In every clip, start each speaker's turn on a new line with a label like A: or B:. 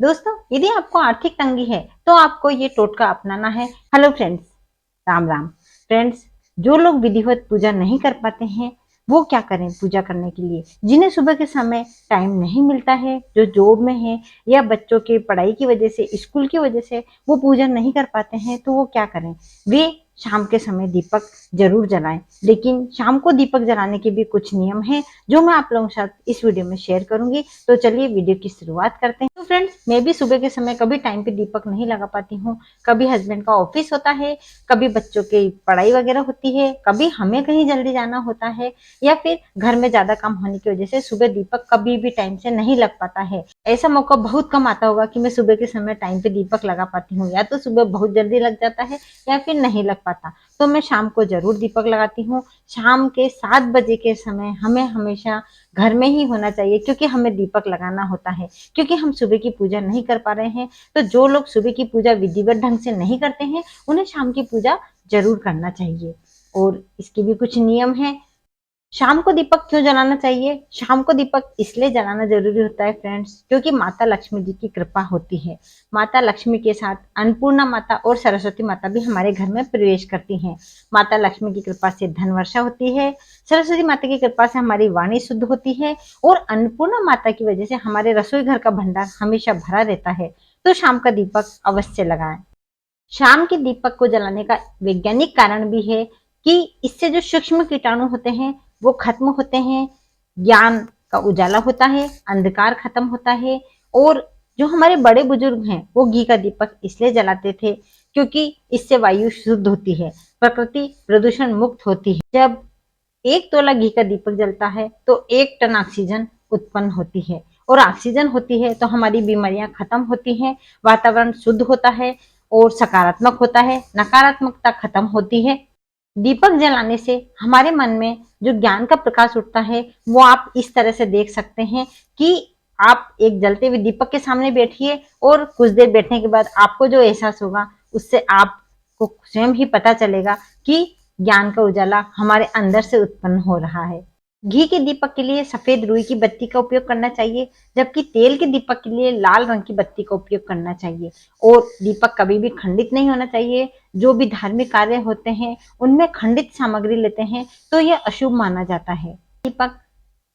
A: दोस्तों, यदि आपको आर्थिक तंगी है तो आपको ये टोटका अपनाना है। Hello friends, Ram Ram. Friends, जो लोग विधिवत पूजा नहीं कर पाते हैं वो क्या करें पूजा करने के लिए? जिन्हें सुबह के समय टाइम नहीं मिलता है, जो जॉब में है या बच्चों के पढ़ाई की वजह से, स्कूल की वजह से वो पूजा नहीं कर पाते हैं, तो वो क्या करें? वे शाम के समय दीपक जरूर जलाएं। लेकिन शाम को दीपक जलाने के भी कुछ नियम हैं जो मैं आप लोगों के साथ इस वीडियो में शेयर करूंगी। तो चलिए वीडियो की शुरुआत करते हैं। तो फ्रेंड्स, मैं भी सुबह के समय कभी टाइम पे दीपक नहीं लगा पाती हूँ। कभी हस्बैंड का ऑफिस होता है, कभी बच्चों की पढ़ाई वगैरह होती है, कभी हमें कहीं जल्दी जाना होता है, या फिर घर में ज्यादा काम होने की वजह से सुबह दीपक कभी भी टाइम से नहीं लग पाता है। ऐसा मौका बहुत कम आता होगा कि मैं सुबह के समय टाइम पे दीपक लगा पाती हूँ। या तो सुबह बहुत जल्दी लग जाता है या फिर नहीं लग पाता। तो मैं शाम को जरूर दीपक लगाती हूँ। शाम के 7 बजे के समय हमें हमेशा घर में ही होना चाहिए, क्योंकि हमें दीपक लगाना होता है। क्योंकि हम सुबह की पूजा नहीं कर पा रहे हैं, तो जो लोग सुबह की पूजा विधिवत ढंग से नहीं करते हैं उन्हें शाम की पूजा जरूर करना चाहिए। और इसके भी कुछ नियम हैं। शाम को दीपक क्यों जलाना चाहिए? शाम को दीपक इसलिए जलाना जरूरी होता है फ्रेंड्स, क्योंकि माता लक्ष्मी जी की कृपा होती है। माता लक्ष्मी के साथ अन्नपूर्णा माता और सरस्वती माता भी हमारे घर में प्रवेश करती हैं। माता लक्ष्मी की कृपा से धन वर्षा होती है, सरस्वती माता की कृपा से हमारी वाणी शुद्ध होती है, और अन्नपूर्णा माता की वजह से हमारे रसोई घर का भंडार हमेशा भरा रहता है। तो शाम का दीपक अवश्य लगाएं। शाम के दीपक को जलाने का वैज्ञानिक कारण भी है कि इससे जो सूक्ष्म कीटाणु होते हैं वो खत्म होते हैं, ज्ञान का उजाला होता है, अंधकार खत्म होता है। और जो हमारे बड़े बुजुर्ग हैं वो घी का दीपक इसलिए जलाते थे क्योंकि इससे वायु शुद्ध होती है, प्रकृति प्रदूषण मुक्त होती है। जब 1 तोला घी का दीपक जलता है तो 1 टन ऑक्सीजन उत्पन्न होती है, और ऑक्सीजन होती है तो हमारी बीमारियां खत्म होती हैं, वातावरण शुद्ध होता है और सकारात्मक होता है, नकारात्मकता खत्म होती है। दीपक जलाने से हमारे मन में जो ज्ञान का प्रकाश उठता है वो आप इस तरह से देख सकते हैं कि आप एक जलते हुए दीपक के सामने बैठिए, और कुछ देर बैठने के बाद आपको जो एहसास होगा उससे आपको स्वयं ही पता चलेगा कि ज्ञान का उजाला हमारे अंदर से उत्पन्न हो रहा है। घी के दीपक के लिए सफेद रुई की बत्ती का उपयोग करना चाहिए, जबकि तेल के दीपक के लिए लाल रंग की बत्ती का उपयोग करना चाहिए। और दीपक कभी भी खंडित नहीं होना चाहिए। जो भी धार्मिक कार्य होते हैं उनमें खंडित सामग्री लेते हैं तो यह अशुभ माना जाता है। दीपक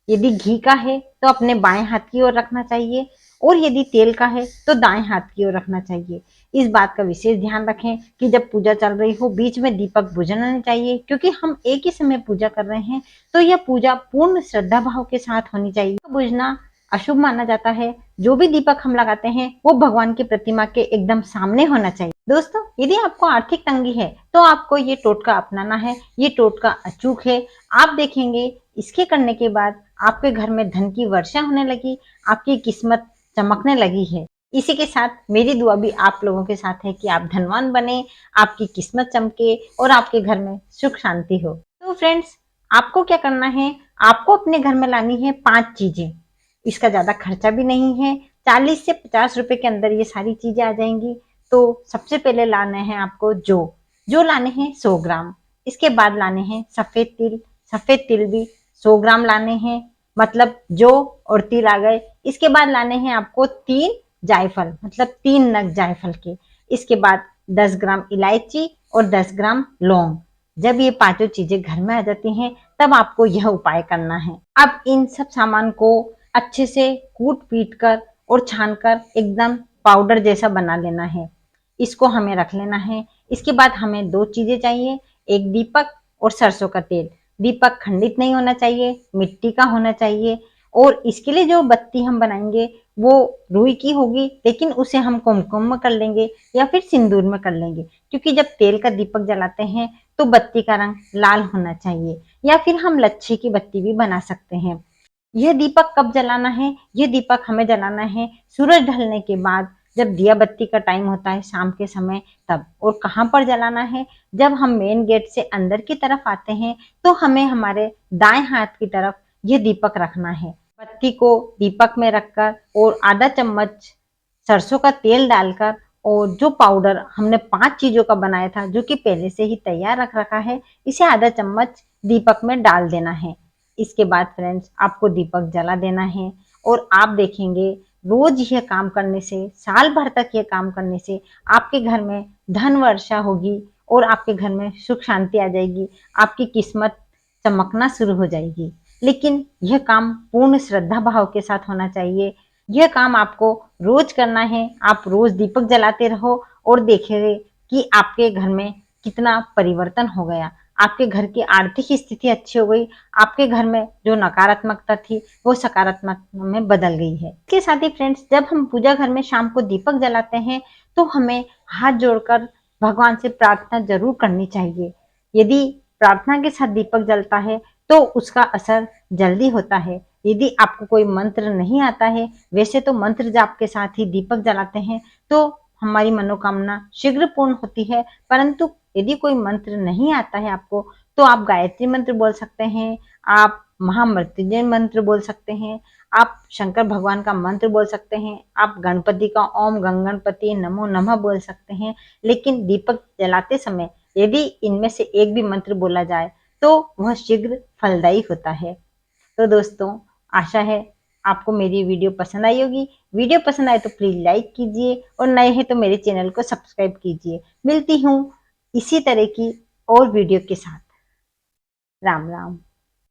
A: यदि घी का है तो अपने बाएं हाथ की ओर रखना चाहिए, और यदि तेल का है तो दाएं हाथ की ओर रखना चाहिए। इस बात का विशेष ध्यान रखें कि जब पूजा चल रही हो बीच में दीपक बुझना नहीं चाहिए, क्योंकि हम एक ही समय पूजा कर रहे हैं। तो यह पूजा पूर्ण श्रद्धा भाव के साथ होनी चाहिए। बुझना अशुभ माना जाता है। जो भी दीपक हम लगाते हैं वो भगवान की प्रतिमा के एकदम सामने होना चाहिए। दोस्तों, यदि आपको आर्थिक तंगी है तो आपको ये टोटका अपनाना है। ये टोटका अचूक है। आप देखेंगे इसके करने के बाद आपके घर में धन की वर्षा होने लगी, आपकी किस्मत चमकने लगी है। इसी के साथ मेरी दुआ भी आप लोगों के साथ है कि आप धनवान बने, आपकी किस्मत चमके और आपके घर में सुख शांति हो। तो फ्रेंड्स, आपको क्या करना है? आपको अपने घर में लानी है 5 चीजें। इसका ज्यादा खर्चा भी नहीं है, 40 से 50 रुपए के अंदर ये सारी चीजें आ जाएंगी। तो सबसे पहले लाने हैं आपको जो लाने हैं 100 ग्राम। इसके बाद लाने हैं सफेद तिल। सफेद तिल भी 100 ग्राम लाने हैं, मतलब जो और तिल आ गए। इसके बाद लाने हैं आपको 3 जायफल, मतलब 3 नग जायफल के। इसके बाद 10 ग्राम इलायची और 10 ग्राम लौंग। जब ये पांचों चीजें घर में आ जाती हैं तब आपको यह उपाय करना है। अब इन सब सामान को अच्छे से कूट पीट कर और छान कर एकदम पाउडर जैसा बना लेना है। इसको हमें रख लेना है। इसके बाद हमें 2 चीजें चाहिए, एक दीपक और सरसों का तेल। दीपक खंडित नहीं होना चाहिए, मिट्टी का होना चाहिए। और इसके लिए जो बत्ती हम बनाएंगे वो रुई की होगी, लेकिन उसे हम कुमकुम में कर लेंगे या फिर सिंदूर में कर लेंगे, क्योंकि जब तेल का दीपक जलाते हैं तो बत्ती का रंग लाल होना चाहिए। या फिर हम लच्छे की बत्ती भी बना सकते हैं। यह दीपक कब जलाना है? यह दीपक हमें जलाना है सूरज ढलने के बाद, जब दिया बत्ती का टाइम होता है शाम के समय तब। और कहाँ पर जलाना है? जब हम मेन गेट से अंदर की तरफ आते हैं तो हमें हमारे दाएं हाथ की तरफ यह दीपक रखना है। बत्ती को दीपक में रखकर और आधा चम्मच सरसों का तेल डालकर, और जो पाउडर हमने 5 चीजों का बनाया था जो कि पहले से ही तैयार रख रखा है, इसे आधा चम्मच दीपक में डाल देना है। इसके बाद फ्रेंड्स आपको दीपक जला देना है, और आप देखेंगे रोज यह काम करने से, साल भर तक यह काम करने से आपके घर में धन वर्षा होगी और आपके घर में सुख शांति आ जाएगी, आपकी किस्मत चमकना शुरू हो जाएगी। लेकिन यह काम पूर्ण श्रद्धा भाव के साथ होना चाहिए। यह काम आपको रोज करना है। आप रोज दीपक जलाते रहो और देखेंगे कि आपके घर में कितना परिवर्तन हो गया। आपके घर की आर्थिक स्थिति अच्छी हो गई। आपके घर में जो नकारात्मकता थी वो सकारात्मकता में बदल गई है। इसके साथ ही फ्रेंड्स, जब हम पूजा घर में शाम को दीपक जलाते हैं तो हमें हाथ जोड़कर भगवान से प्रार्थना जरूर करनी चाहिए। यदि प्रार्थना के साथ दीपक जलता है तो उसका असर जल्दी होता है। यदि आपको कोई मंत्र नहीं आता है, वैसे तो मंत्र जाप के साथ ही दीपक जलाते हैं तो हमारी मनोकामना शीघ्र पूर्ण होती है। परंतु यदि कोई मंत्र नहीं आता है आपको तो आप गायत्री मंत्र बोल सकते हैं, आप महामृत्युंजय मंत्र बोल सकते हैं, आप शंकर भगवान का मंत्र बोल सकते हैं, आप गणपति का ओम गंग गणपति नमो नमः बोल सकते हैं। लेकिन दीपक जलाते समय यदि इनमें से एक भी मंत्र बोला जाए तो वह शीघ्र फलदायी होता है। तो दोस्तों, आशा है आपको मेरी वीडियो पसंद आई होगी। वीडियो पसंद आए तो प्लीज लाइक कीजिए और नए हैं तो मेरे चैनल को सब्सक्राइब कीजिए। मिलती हूँ इसी तरह की और वीडियो के साथ। राम राम।